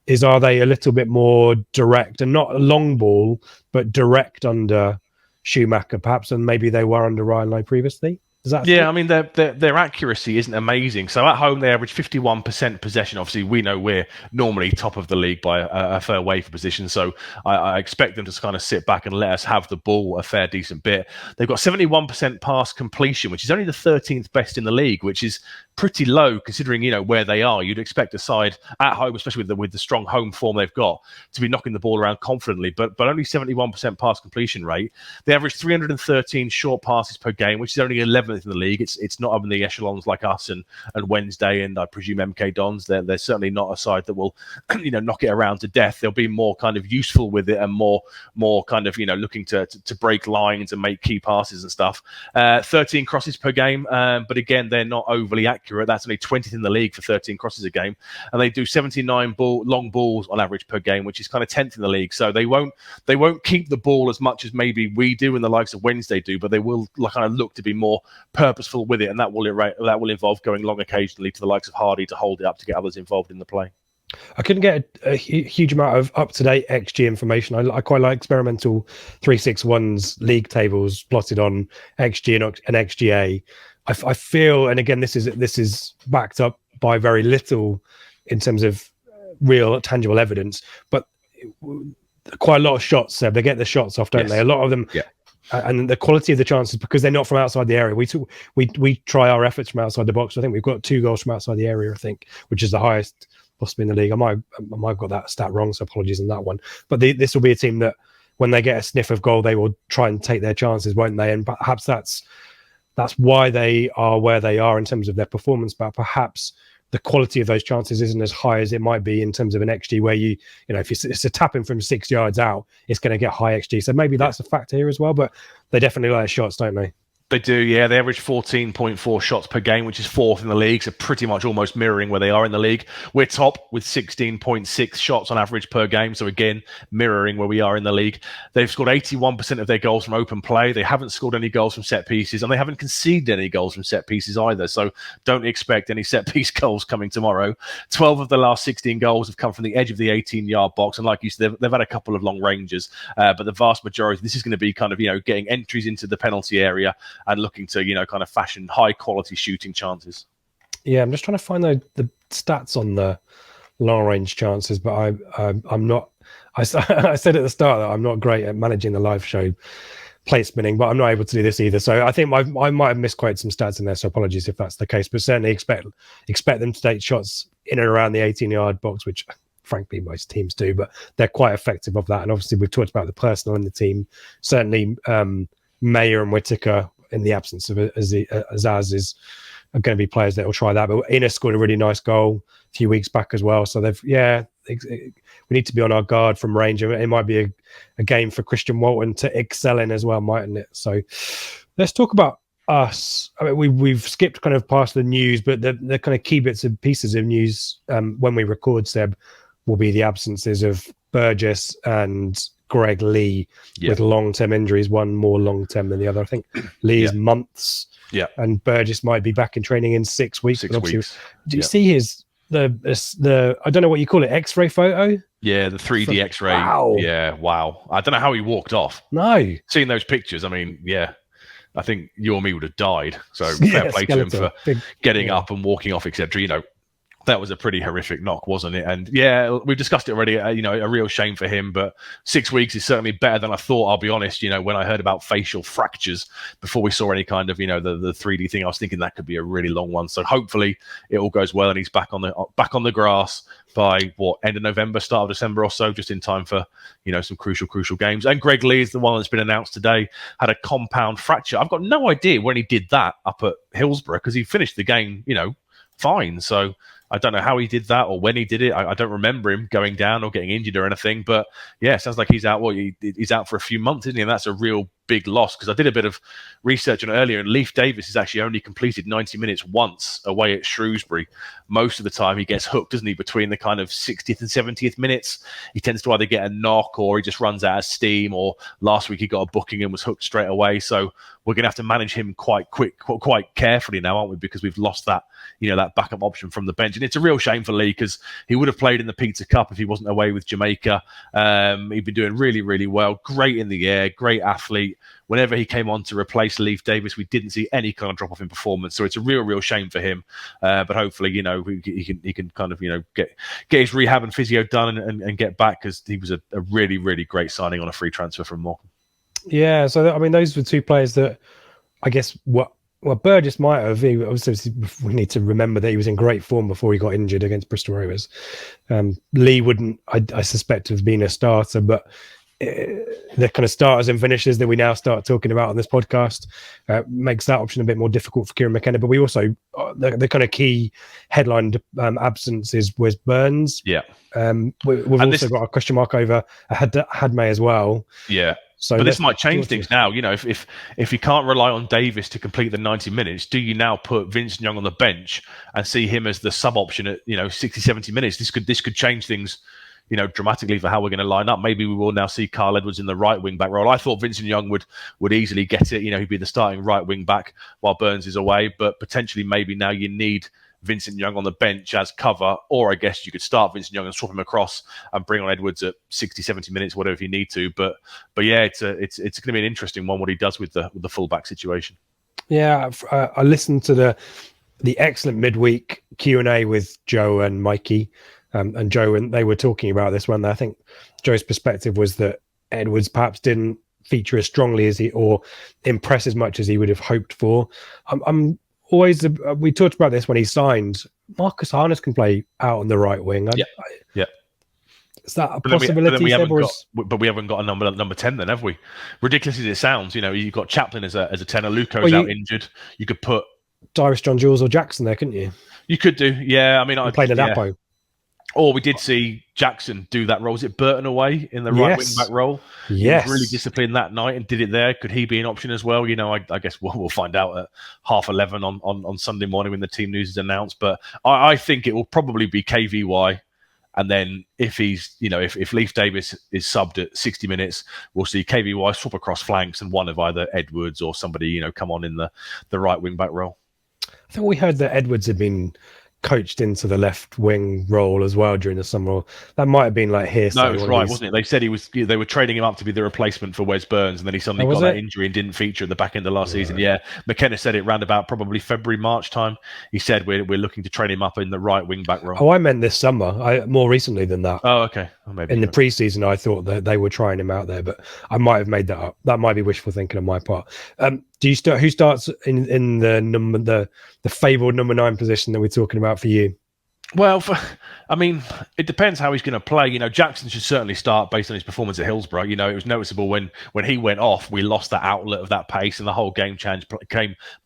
is are they a little bit more direct and not a long ball, but direct under Schumacher perhaps, and maybe they were under Ryan Lowe previously? I mean, their accuracy isn't amazing. So at home, they average 51% possession. Obviously, we know we're normally top of the league by a fair way for position. So I expect them to kind of sit back and let us have the ball a fair decent bit. They've got 71% pass completion, which is only the 13th best in the league, which is pretty low considering, where they are. You'd expect a side at home, especially with the strong home form they've got, to be knocking the ball around confidently, but only 71% pass completion rate. They average 313 short passes per game, which is only 11th in the league. It's not up in the echelons like us and Wednesday and I presume MK Dons. They're certainly not a side that will knock it around to death. They'll be more kind of useful with it and more kind of looking to break lines and make key passes and stuff. 13 crosses per game, but again they're not overly accurate. That's only 20th in the league for 13 crosses a game, and they do 79 long balls on average per game, which is kind of 10th in the league. So they won't keep the ball as much as maybe we do and the likes of Wednesday do, but they will kind of look to be more purposeful with it, and that will involve going long occasionally to the likes of Hardy to hold it up to get others involved in the play. I couldn't get a huge amount of up-to-date XG information. I quite like experimental 361's league tables plotted on XG and XGA. I feel, and again, this is backed up by very little in terms of real tangible evidence, but quite a lot of shots. They get the shots off, don't they? A lot of them. Yeah. And the quality of the chances, because they're not from outside the area. We try our efforts from outside the box. I think we've got 2 goals from outside the area, I think, which is the highest possibly in the league. I might have got that stat wrong, so apologies on that one. But this will be a team that when they get a sniff of goal, they will try and take their chances, won't they? And perhaps that's why they are where they are in terms of their performance. But perhaps the quality of those chances isn't as high as it might be in terms of an XG, where if it's a tapping from 6 yards out, it's going to get high XG. So maybe that's a factor here as well. But they definitely like shots, don't they? They do, yeah. They average 14.4 shots per game, which is fourth in the league, so pretty much almost mirroring where they are in the league. We're top with 16.6 shots on average per game, so again, mirroring where we are in the league. They've scored 81% of their goals from open play. They haven't scored any goals from set pieces, and they haven't conceded any goals from set pieces either, so don't expect any set piece goals coming tomorrow. 12 of the last 16 goals have come from the edge of the 18-yard box, and like you said, they've had a couple of long ranges, but the vast majority, this is going to be kind of, getting entries into the penalty area and looking to, kind of fashion high quality shooting chances. Yeah, I'm just trying to find the stats on the long range chances, but I'm not. I said at the start that I'm not great at managing the live show plate spinning, but I'm not able to do this either. So I think I might have misquoted some stats in there. So apologies if that's the case, but certainly expect them to take shots in and around the 18-yard box, which frankly most teams do, but they're quite effective of that. And obviously we've talked about the personnel in the team. Certainly Mayer and Whittaker, in the absence of Azaz, are going to be players that will try that. But Innes scored a really nice goal a few weeks back as well. So we need to be on our guard from range. It might be a game for Christian Walton to excel in as well, mightn't it? So let's talk about us. I mean, we've skipped kind of past the news, but the kind of key bits and pieces of news when we record, Seb, will be the absences of Burgess and Greg Lee with long-term injuries, one more long-term than the other. I think Lee is months, and Burgess might be back in training in 6 weeks. 6 weeks. Do you see his the I don't know what you call it, X-ray photo? Yeah, the 3D X-ray. Wow. Yeah, wow. I don't know how he walked off. No, seeing those pictures, I mean, I think you or me would have died. So fair play to him for getting up and walking off, etc. That was a pretty horrific knock, wasn't it? And we've discussed it already. A real shame for him. But 6 weeks is certainly better than I thought. I'll be honest. When I heard about facial fractures before we saw any kind of the 3D thing, I was thinking that could be a really long one. So hopefully it all goes well and he's back on the grass by end of November, start of December or so, just in time for some crucial games. And Greg Lee is the one that's been announced today, had a compound fracture. I've got no idea when he did that up at Hillsborough because he finished the game fine. So I don't know how he did that or when he did it. I don't remember him going down or getting injured or anything. But it sounds like he's out. He's out for a few months, isn't he? And that's a real big loss because I did a bit of research on it earlier, and Leif Davis has actually only completed 90 minutes once away at Shrewsbury. Most of the time he gets hooked, doesn't he, between the kind of 60th and 70th minutes. He tends to either get a knock or he just runs out of steam, or last week he got a booking and was hooked straight away. So we're going to have to manage him quite carefully now, aren't we? Because we've lost that, that backup option from the bench. And it's a real shame for Lee because he would have played in the Pizza Cup if he wasn't away with Jamaica. He'd been doing really, really well. Great in the air, great athlete. Whenever he came on to replace Leif Davis, we didn't see any kind of drop off in performance. So it's a real shame for him. But hopefully, he can kind of, get his rehab and physio done and get back, because he was a really, really great signing on a free transfer from Morecambe. Yeah. So, I mean, those were two players that I guess Burgess might have. Obviously, we need to remember that he was in great form before he got injured against Bristol Rovers. Lee wouldn't, I suspect, have been a starter, but the kind of starters and finishers that we now start talking about on this podcast makes that option a bit more difficult for Kieran McKenna. But we also, the kind of key headline absences was Burns. Yeah. We've also got a question mark over Hadmay as well. Yeah. But this might change things now. If you can't rely on Davis to complete the 90 minutes, do you now put Vincent Young on the bench and see him as the sub option at 60, 70 minutes? This could change things, dramatically for how we're going to line up. Maybe we will now see Carl Edwards in the right wing back role. I thought Vincent Young would easily get it. He'd be the starting right wing back while Burns is away. But potentially, maybe now you need Vincent Young on the bench as cover, or I guess you could start Vincent Young and swap him across and bring on Edwards at 60, 70 minutes, whatever if you need to. But yeah, it's going to be an interesting one what he does with the fullback situation. Yeah, I listened to the excellent midweek Q&A with Joe and Mikey, and Joe, and they were talking about this one. I think Joe's perspective was that Edwards perhaps didn't feature as strongly as or impress as much as he would have hoped for. I'm always, we talked about this when he signed. Marcus Harness can play out on the right wing. Yeah. Is that a possibility? But we haven't got a number 10 then, have we? Ridiculous as it sounds, you've got Chaplin as a 10, Luco's out injured. You could put Darius John Jules or Jackson there, couldn't you? You could do, yeah. I mean, I played at Apo. Or we did see Jackson do that role. Was it Burton away in the right wing back role? He was really Yes. disciplined that night and did it there. Could he be an option as well? I guess we'll find out at 11:30 on Sunday morning when the team news is announced. But I think it will probably be KVY. And then if if Leif Davis is subbed at 60 minutes, we'll see KVY swap across flanks and one of either Edwards or somebody, come on in the right wing back role. I think we heard that Edwards had been coached into the left wing role as well during the summer. That might have been like hearsay. No, it was right, wasn't it? They said they were training him up to be the replacement for Wes Burns, and then he suddenly got that injury and didn't feature at the back end of last season. Yeah, McKenna said it round about probably February, March time. He said we're looking to train him up in the right wing back role. Oh, I meant this summer. More recently than that. Oh, okay. Well, maybe in the preseason, I thought that they were trying him out there, but I might have made that up. That might be wishful thinking on my part. Do you start? Who starts in the fabled number 9 position that we're talking about for you? Well, it depends how he's going to play. Jackson should certainly start based on his performance at Hillsborough. It was noticeable when he went off, we lost that outlet of that pace and the whole game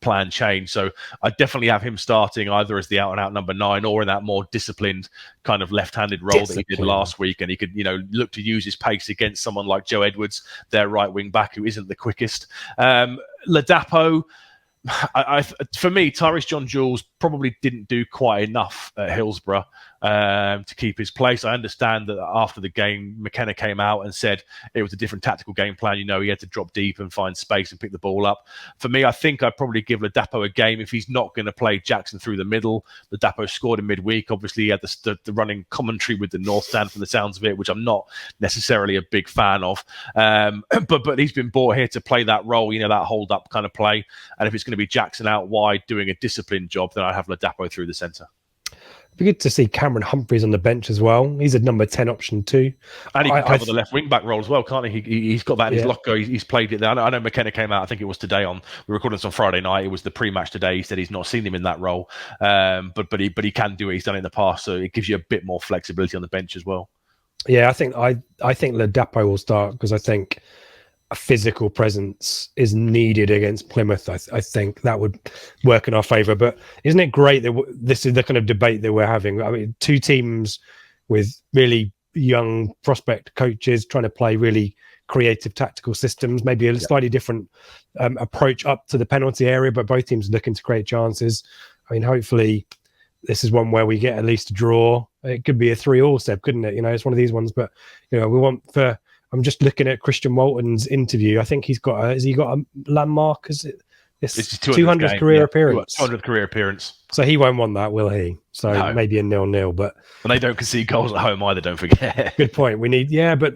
plan changed. So I definitely have him starting either as the out-and-out number 9 or in that more disciplined kind of left-handed role that he did last week. And he could, look to use his pace against someone like Joe Edwards, their right wing back, who isn't the quickest. Ladapo, for me, Tyrese John Jules probably didn't do quite enough at Hillsborough to keep his place. I understand that after the game, McKenna came out and said it was a different tactical game plan. He had to drop deep and find space and pick the ball up. For me, I think I'd probably give Ladapo a game if he's not going to play Jackson through the middle. Ladapo scored in midweek. Obviously, he had the running commentary with the North Stand from the sounds of it, which I'm not necessarily a big fan of. But he's been brought here to play that role, that hold-up kind of play. And if it's going to be Jackson out wide doing a disciplined job, then I have Ladapo through the centre. It'd be good to see Cameron Humphreys on the bench as well. He's a number 10 option too. And he can cover the left wing back role as well, can't he? He's got that in his locker. He's played it there. I know McKenna came out, I think it was today we're recording this on Friday night. It was the pre-match today. He said he's not seen him in that role. But he can do it. He's done it in the past. So it gives you a bit more flexibility on the bench as well. Yeah, I think Ladapo will start because I think a physical presence is needed against Plymouth. I think that would work in our favour. But isn't it great that this is the kind of debate that we're having? I mean, 2 teams with really young prospect coaches trying to play really creative tactical systems, maybe a slightly different approach up to the penalty area, but both teams looking to create chances. I mean, hopefully this is one where we get at least a draw. It could be a 3-3, Seb, couldn't it? It's one of these ones, but we want for... I'm just looking at Christian Walton's interview. I think he's got has he got a landmark? Is it this 200th career appearance? 200th career appearance. So he won't want that, will he? So no. Maybe a 0-0. But and they don't concede goals at home either. Don't forget. Good point. We need but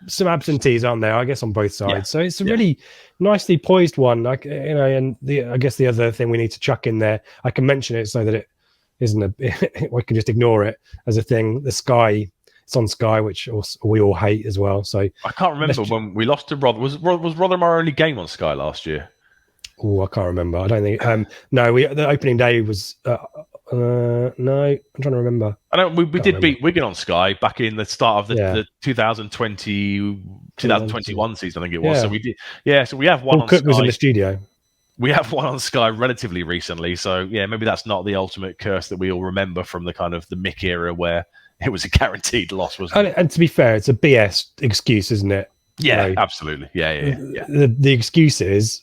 some absentees aren't there, I guess, on both sides. Yeah. So it's a really nicely poised one. Like and I guess the other thing we need to chuck in there, I can mention it so that it isn't we can just ignore it as a thing. The Sky. It's on Sky, which we all hate as well. So I can't remember when we lost to Was Rotherham our only game on Sky last year? Oh, I can't remember. I don't think. No, the opening day was. No, I'm trying to remember. I know we did beat Wigan on Sky back in the start of the 2021 season. I think it was. Yeah. So we did. Yeah. So we have one. Cook was in the studio. We have one on Sky relatively recently. So yeah, maybe that's not the ultimate curse that we all remember from the kind of the Mick era where it was a guaranteed loss, wasn't it? And to be fair, it's a BS excuse, isn't it? Yeah, absolutely. Yeah. The excuse is,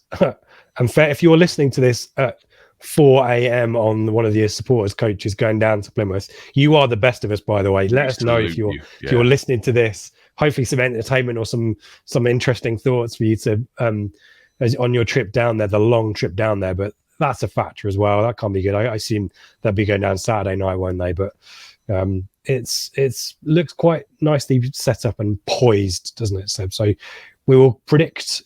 and fair, if you're listening to this at 4 a.m. on one of your supporters coaches going down to Plymouth, you are the best of us, by the way. Let us know if you're listening to this. Hopefully some entertainment or some interesting thoughts for you to on your trip down there, the long trip down there. But that's a factor as well. That can't be good. I assume they'll be going down Saturday night, won't they? But it's looks quite nicely set up and poised, doesn't it, Seb? So we will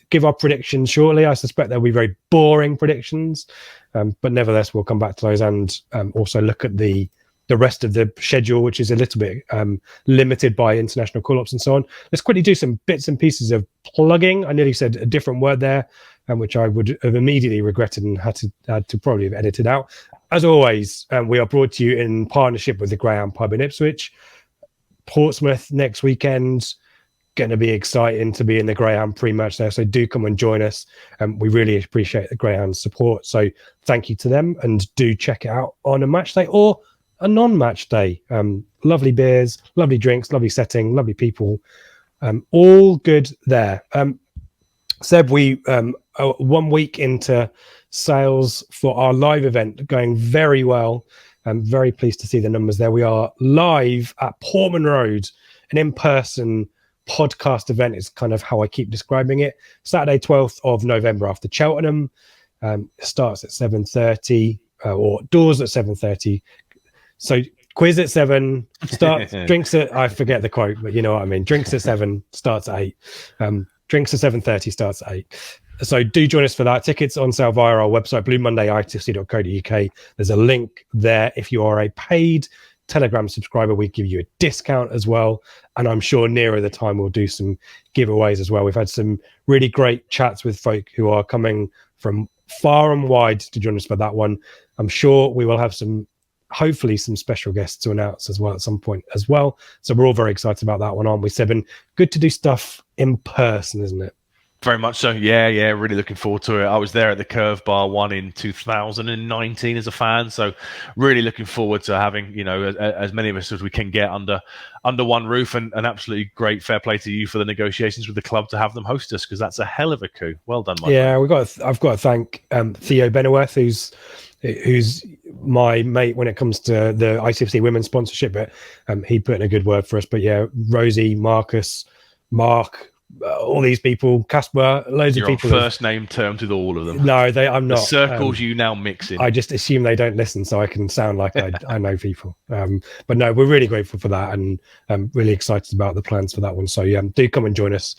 give our predictions shortly. I suspect they'll be very boring predictions, but nevertheless we'll come back to those and also look at the rest of the schedule, which is a little bit limited by international call-ups and so on. Let's quickly do some bits and pieces of plugging. I nearly said a different word there, which I would have immediately regretted and had to probably have edited out. As always, we are brought to you in partnership with the Greyhound Pub in Ipswich. Portsmouth next weekend, going to be exciting to be in the Greyhound pre-match there. So do come and join us. We really appreciate the Greyhound support. So thank you to them, and do check it out on a match day or a non-match day. Lovely beers, lovely drinks, lovely setting, lovely people. All good there. Seb, we 1 week into sales for our live event, going very well. I'm very pleased to see the numbers there. We are live at Portman Road, an in-person podcast event is kind of how I keep describing it. Saturday, 12th of November after Cheltenham. Starts at 7:30 or doors at 7:30. So quiz at 7, starts drinks at, I forget the quote, but you know what I mean. Drinks at 7, starts at 8. Drinks at 7:30, starts at 8. So do join us for that. Tickets on sale via our website, bluemonday.itfc.co.uk. There's a link there. If you are a paid Telegram subscriber, we give you a discount as well. And I'm sure nearer the time we'll do some giveaways as well. We've had some really great chats with folk who are coming from far and wide to join us for that one. I'm sure we will have hopefully some special guests to announce as well at some point as well. So we're all very excited about that one, aren't we, Seb? Good to do stuff in person, isn't it? Very much so. Yeah, really looking forward to it. I was there at the Curve Bar one in 2019 as a fan, so really looking forward to having, you know, as many of us as we can get under one roof, and absolutely great. Fair play to you for the negotiations with the club to have them host us, because that's a hell of a coup. Well done, my friend. I've got to thank Theo Benworth, who's my mate when it comes to the ITFC women's sponsorship, but he put in a good word for us. But yeah, Rosie, Marcus, Mark, all these people, Casper, loads of people. On first name terms with all of them. No, I'm not. The circles you now mix in. I just assume they don't listen, so I can sound like I know people. But no, we're really grateful for that, and I'm really excited about the plans for that one. So yeah, do come and join us.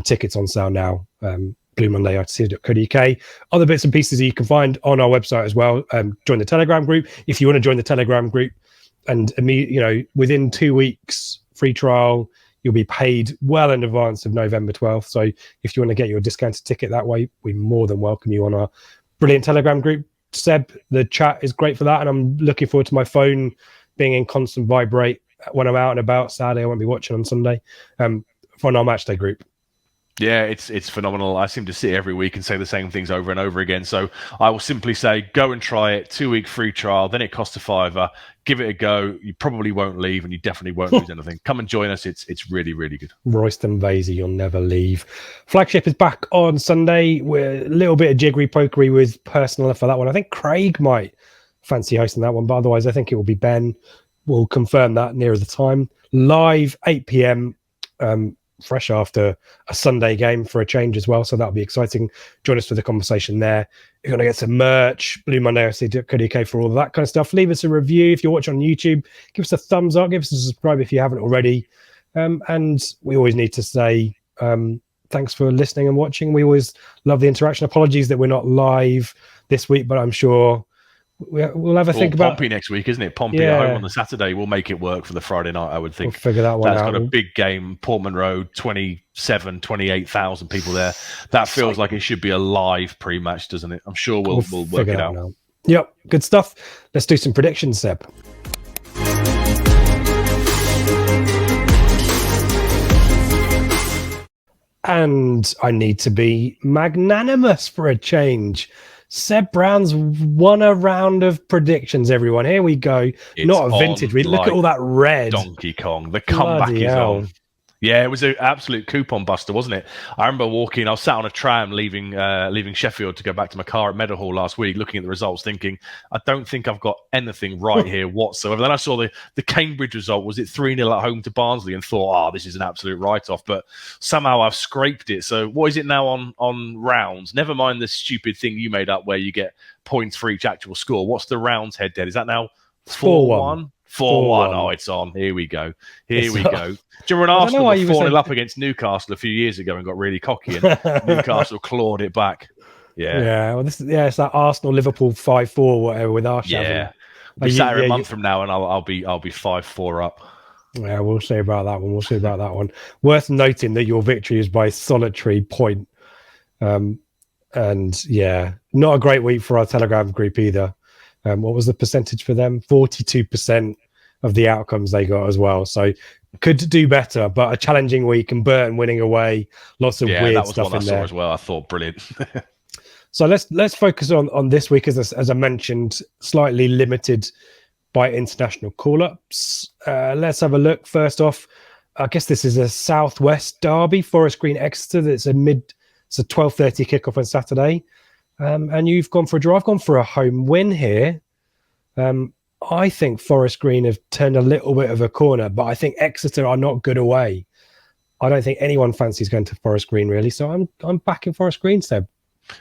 Tickets on sale now. bluemonday.itfc.co.uk. Other bits and pieces that you can find on our website as well. Join the Telegram group if you want to join the Telegram group, and within 2 weeks free trial. You'll be paid well in advance of November 12th. So if you want to get your discounted ticket that way, we more than welcome you on our brilliant Telegram group. Seb, the chat is great for that. And I'm looking forward to my phone being in constant vibrate when I'm out and about. Saturday, I won't be watching on Sunday for our matchday group. Yeah, it's phenomenal. I seem to sit every week and say the same things over and over again. So I will simply say, go and try it. 2-week free trial. Then it costs £5. Give it a go. You probably won't leave, and you definitely won't lose anything. Come and join us. It's really, really good. Royston Vasey, you'll never leave. Flagship is back on Sunday. We're a little bit of jiggery-pokery with personnel for that one. I think Craig might fancy hosting that one, but otherwise I think it will be Ben. We'll confirm that nearer the time. Live, 8 p.m. Fresh after a Sunday game for a change as well, so that'll be exciting. Join us for the conversation there. You're going to get some merch, bluemonday.co.uk for all of that kind of stuff. Leave us a review if you're watching on YouTube. Give us a thumbs up, give us a subscribe if you haven't already. And we always need to say thanks for listening and watching. We always love the interaction. Apologies that we're not live this week, but I'm sure we'll have a think about Pompey next week, isn't it? Pompey at home on the Saturday. We'll make it work for the Friday night, I would think. We'll figure that one out. That's got a big game. Portman Road, 28,000 people there. That feels like it should be a live pre-match, doesn't it? I'm sure we'll work it out. Yep, good stuff. Let's do some predictions, Seb. And I need to be magnanimous for a change. Seb Brown's won a round of predictions, everyone. Here we go. It's not a vintage read. Look at all that red. Donkey Kong. The comeback is on. Yeah, it was an absolute coupon buster, wasn't it? I remember walking, I was sat on a tram leaving Sheffield to go back to my car at Meadowhall last week, looking at the results, thinking, I don't think I've got anything right here whatsoever. Then I saw the Cambridge result. Was it 3-0 at home to Barnsley? And thought, this is an absolute write-off. But somehow I've scraped it. So what is it now on rounds? Never mind the stupid thing you made up where you get points for each actual score. What's the rounds head-to-head? Is that now 4-1? 4-1. Oh, it's on. Here we go. Here we go. Do you remember when Arsenal were 4-0 up against Newcastle a few years ago and got really cocky, and Newcastle clawed it back? Yeah. Well, it's that Arsenal-Liverpool 5-4 whatever with Arshavin. Yeah. We'll be sat here a month from now, and I'll be 5-4 up. Yeah, we'll see about that one. Worth noting that your victory is by solitary point. And yeah, not a great week for our Telegram group either. What was the percentage for them? 42% of the outcomes they got as well. So could do better, but a challenging week, and Burton winning away. Lots of weird stuff in there as well. I thought brilliant. So let's focus on this week, as I mentioned, slightly limited by international call-ups. Let's have a look. First off, I guess this is a southwest derby, Forest Green Exeter. It's a 12:30 kickoff on Saturday. And you've gone for a draw. I've gone for a home win here. I think Forest Green have turned a little bit of a corner, but I think Exeter are not good away. I don't think anyone fancies going to Forest Green really, so I'm backing Forest Green, Seb.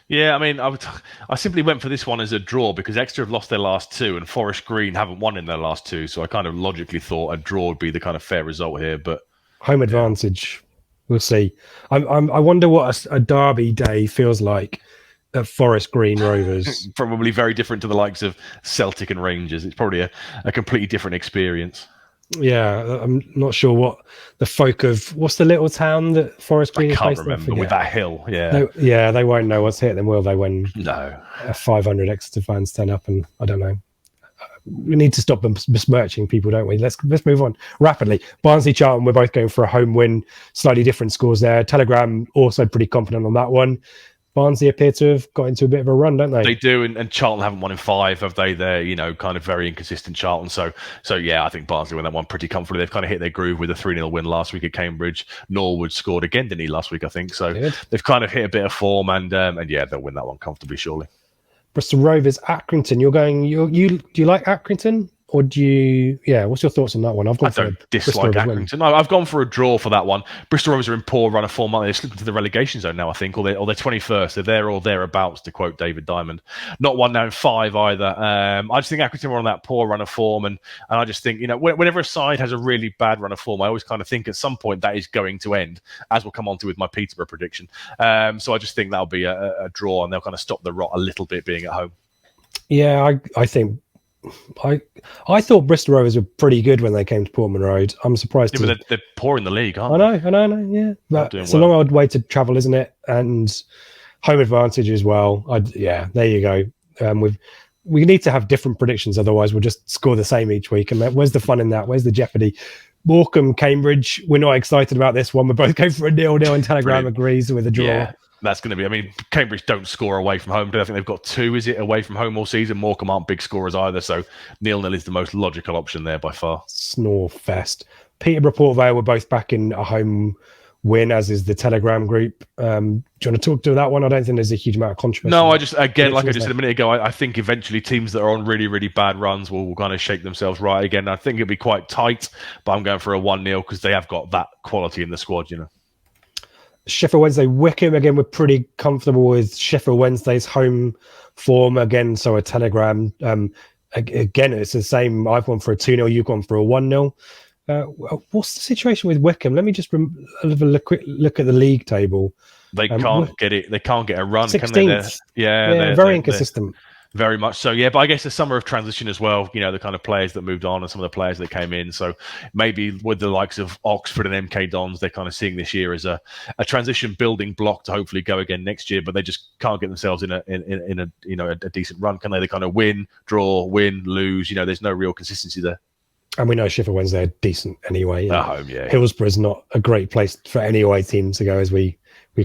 Yeah, I mean, I simply went for this one as a draw because Exeter have lost their last two and Forest Green haven't won in their last two, so I kind of logically thought a draw would be the kind of fair result here. But home advantage, we'll see. I wonder what a derby day feels like at Forest Green Rovers. Probably very different to the likes of Celtic and Rangers. It's probably a completely different experience. Yeah, I'm not sure what the folk of what's the little town that Forest Green is based in. I can't remember with that hill. Yeah, they won't know what's hit them, will they? When no 500 Exeter fans turn up, and I don't know. We need to stop besmirching people, don't we? Let's move on rapidly. Barnsley Charlton, we're both going for a home win. Slightly different scores there. Telegram also pretty confident on that one. Barnsley appear to have got into a bit of a run, don't they? They do, and Charlton haven't won in 5, have they? They're, kind of very inconsistent Charlton. So yeah, I think Barnsley won that one pretty comfortably. They've kind of hit their groove with a 3-0 win last week at Cambridge. Norwood scored again, didn't he, last week, I think. So they've kind of hit a bit of form, and yeah, they'll win that one comfortably, surely. Bristol Rovers, Accrington. Do you like Accrington? Or do you? Yeah, what's your thoughts on that one? I don't dislike Accrington. No, I've gone for a draw for that one. Bristol Rovers are in poor run of form. They've slipped into the relegation zone now, I think, or they're 21st. They're there or thereabouts, to quote David Diamond. Not one now in 5 either. I just think Accrington are on that poor run of form, and I just think whenever a side has a really bad run of form, I always kind of think at some point that is going to end, as we'll come on to with my Peterborough prediction. So I just think that'll be a draw, and they'll kind of stop the rot a little bit being at home. Yeah, I think. I thought Bristol Rovers were pretty good when they came to Portman Road. I'm surprised. Yeah, but they're poor in the league, aren't they? I know. Yeah, but it's a long old way to travel, isn't it? And home advantage as well. There you go. We need to have different predictions, otherwise we'll just score the same each week. And where's the fun in that? Where's the jeopardy? Morecambe, Cambridge. We're not excited about this one. We're both going for a 0-0, and Telegram agrees with a draw. Yeah. That's going to be. I mean, Cambridge don't score away from home. I think they've got 2, away from home all season. Morecambe aren't big scorers either, so 0-0 is the most logical option there by far. Snore fest. Peterborough, Port Vale were both back in a home win, as is the Telegram group. Do you want to talk to that one? I don't think there's a huge amount of controversy. No, like I just said a minute ago, I think eventually teams that are on really, really bad runs will kind of shake themselves right again. I think it'll be quite tight, but I'm going for a 1-0 because they have got that quality in the squad, Sheffield Wednesday, Wickham, again, we're pretty comfortable with Sheffield Wednesday's home form again. So a Telegram, again, it's the same. I've gone for a 2-0, you've gone for a 1-0. What's the situation with Wickham? Let me just have a quick look at the league table. They can't get it. They can't get a run. 16th. Can they? They're very inconsistent. Very much so, yeah. But I guess a summer of transition as well, the kind of players that moved on and some of the players that came in. So maybe with the likes of Oxford and MK Dons, they're kind of seeing this year as a transition building block to hopefully go again next year. But they just can't get themselves in a decent run, can they? They kind of win, draw, win, lose. There's no real consistency there. And we know Sheffield Wednesday are decent anyway. At home, yeah. Hillsborough's not a great place for any away team to go, as we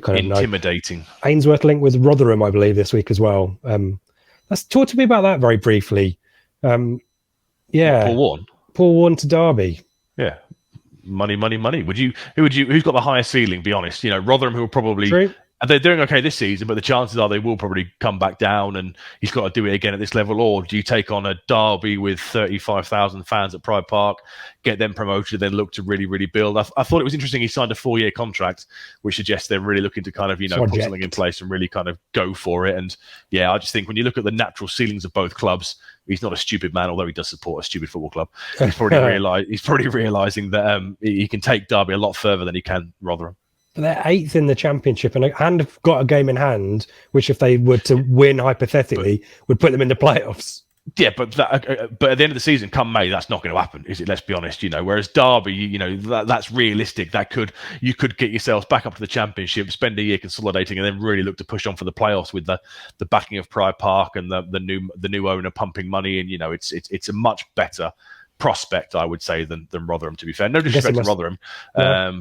kind of know. Intimidating. Ainsworth linked with Rotherham, I believe, this week as well. Let's talk to me about that very briefly. Paul Warne to Derby. Yeah, money. Who's got the highest ceiling? Be honest. Rotherham, who will probably. True. And they're doing okay this season, but the chances are they will probably come back down, and he's got to do it again at this level. Or do you take on a Derby with 35,000 fans at Pride Park, get them promoted, then look to really, really build? I thought it was interesting he signed a 4-year contract, which suggests they're really looking to kind of, put something in place and really kind of go for it. And yeah, I just think when you look at the natural ceilings of both clubs, he's not a stupid man, although he does support a stupid football club. He's probably realising that he can take Derby a lot further than he can Rotherham. But they're 8th in the Championship and have got a game in hand, which if they were to win hypothetically, would put them in the playoffs. Yeah, but at the end of the season, come May, that's not going to happen, is it? Let's be honest. Whereas Derby, that's realistic. You could get yourselves back up to the Championship, spend a year consolidating, and then really look to push on for the playoffs with the backing of Pride Park and the new owner pumping money in. It's a much better prospect, I would say, than Rotherham, to be fair. No disrespect to Rotherham,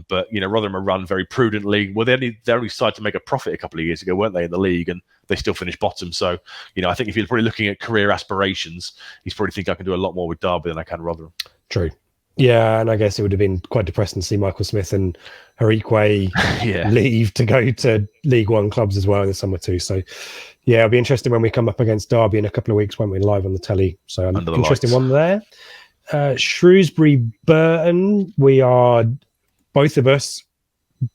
but Rotherham are run very prudently. Well, they only decided to make a profit a couple of years ago, weren't they, in the league, and they still finished bottom. So, I think if you're probably looking at career aspirations, he's probably thinking I can do a lot more with Derby than I can Rotherham. True. Yeah, and I guess it would have been quite depressing to see Michael Smith and Harikwe Yeah. leave to go to League One clubs as well in the summer too. So, yeah, it'll be interesting when we come up against Derby in a couple of weeks when we're live on the telly. So, an Under the interesting lights. one there. Shrewsbury Burton. We are both of us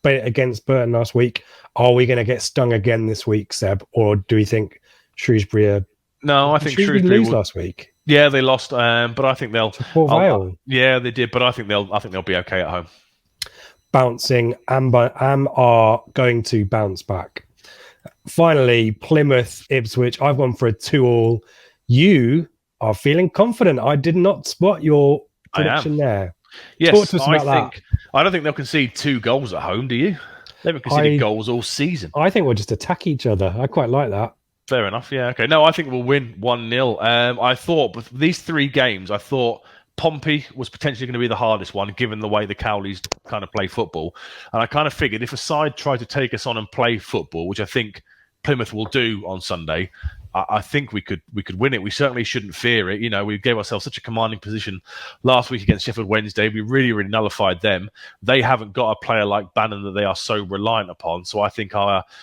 bet against Burton last week. Are we going to get stung again this week, Seb, or do we think Shrewsbury are? No, I think Shrewsbury lose will. last week. Yeah, they lost, but I think they'll. To Port Vale. Yeah, they did, but I think they'll be okay at home. Bouncing Am are going to bounce back. Finally, Plymouth Ipswich. I've gone for a 2-2. You are feeling confident. I did not spot your prediction there. Yes, talk to us about that. I don't think they'll concede 2 goals at home. Do you? They haven't conceded goals all season. I think we'll just attack each other. I quite like that. Fair enough. Yeah. Okay. No, I think we'll win 1-0. I thought with these 3 games, I thought Pompey was potentially going to be the hardest one, given the way the Cowleys kind of play football. And I kind of figured if a side tried to take us on and play football, which I think Plymouth will do on Sunday, I think we could win it. We certainly shouldn't fear it. You know, we gave ourselves such a commanding position last week against Sheffield Wednesday. We really nullified them. They haven't got a player like Bannon that they are so reliant upon. So I think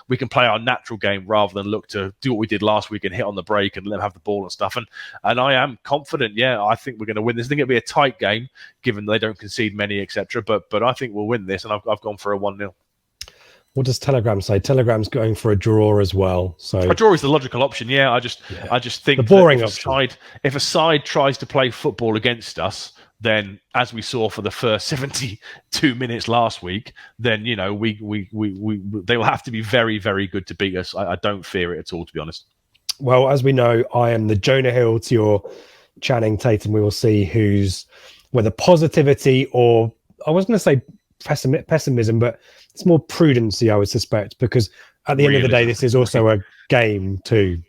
we can play our natural game rather than look to do what we did last week and hit on the break and let them have the ball and stuff. And I am confident. Yeah, I think we're going to win this. I think it'll be a tight game, given they don't concede many, etc. But I think we'll win this, and I've gone for a 1-0. What does Telegram say? Telegram's going for a draw as well. So a draw is the logical option. Yeah, I just think the boring option. If a side tries to play football against us, then as we saw for the first 72 minutes last week, then you know they will have to be very good to beat us. I don't fear it at all, to be honest. Well, as we know, I am the Jonah Hill to your Channing Tatum. We will see whether positivity or I was going to say pessimism, but it's more prudency, I would suspect, because at the end of the day, this is also a game too.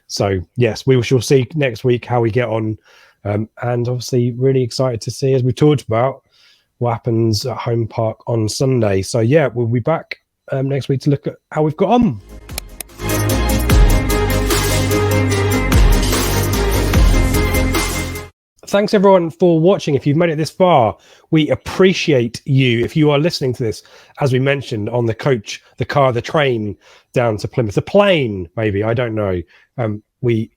So yes, we shall see next week how we get on, and obviously really excited to see, as we talked about, what happens at Home Park on Sunday. So yeah, we'll be back next week to look at how we've got on. Thanks everyone for watching. If you've made it this far, we appreciate you. If you are listening to this, as we mentioned, on the coach, the car, the train down to Plymouth, the plane, maybe, I don't know. We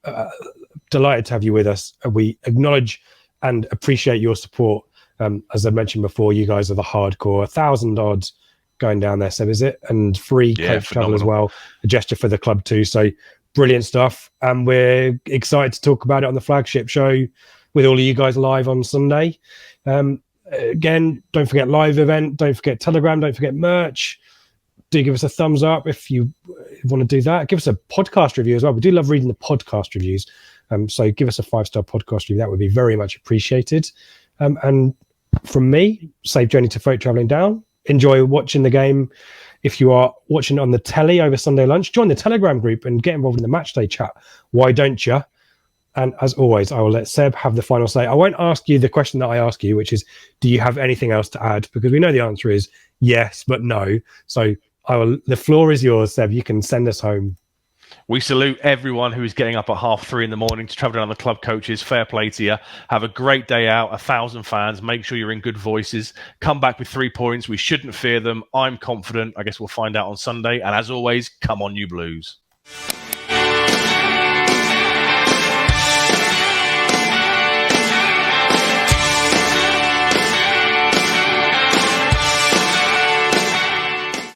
delighted to have you with us. We acknowledge and appreciate your support. As I mentioned before, you guys are the hardcore. 1,000 odds going down there, Seb, is it? And free coach travel as well. A gesture for the club too. So brilliant stuff. And we're excited to talk about it on the Flagship show with all of you guys live on Sunday. Again, don't forget live event. Don't forget Telegram. Don't forget merch. Do give us a thumbs up if you want to do that. Give us a podcast review as well. We do love reading the podcast reviews. So give us a 5-star podcast review. That would be very much appreciated. And from me, safe journey to Folk Travelling Down. Enjoy watching the game. If you are watching on the telly over Sunday lunch, join the Telegram group and get involved in the matchday chat. Why don't you? And as always, I will let Seb have the final say. I won't ask you the question that I ask you, which is, do you have anything else to add? Because we know the answer is yes, but no. So the floor is yours, Seb. You can send us home. We salute everyone who is getting up at 3:30 in the morning to travel down the club coaches. Fair play to you. Have a great day out. 1,000 fans. Make sure you're in good voices. Come back with 3 points. We shouldn't fear them. I'm confident. I guess we'll find out on Sunday. And as always, come on, you Blues.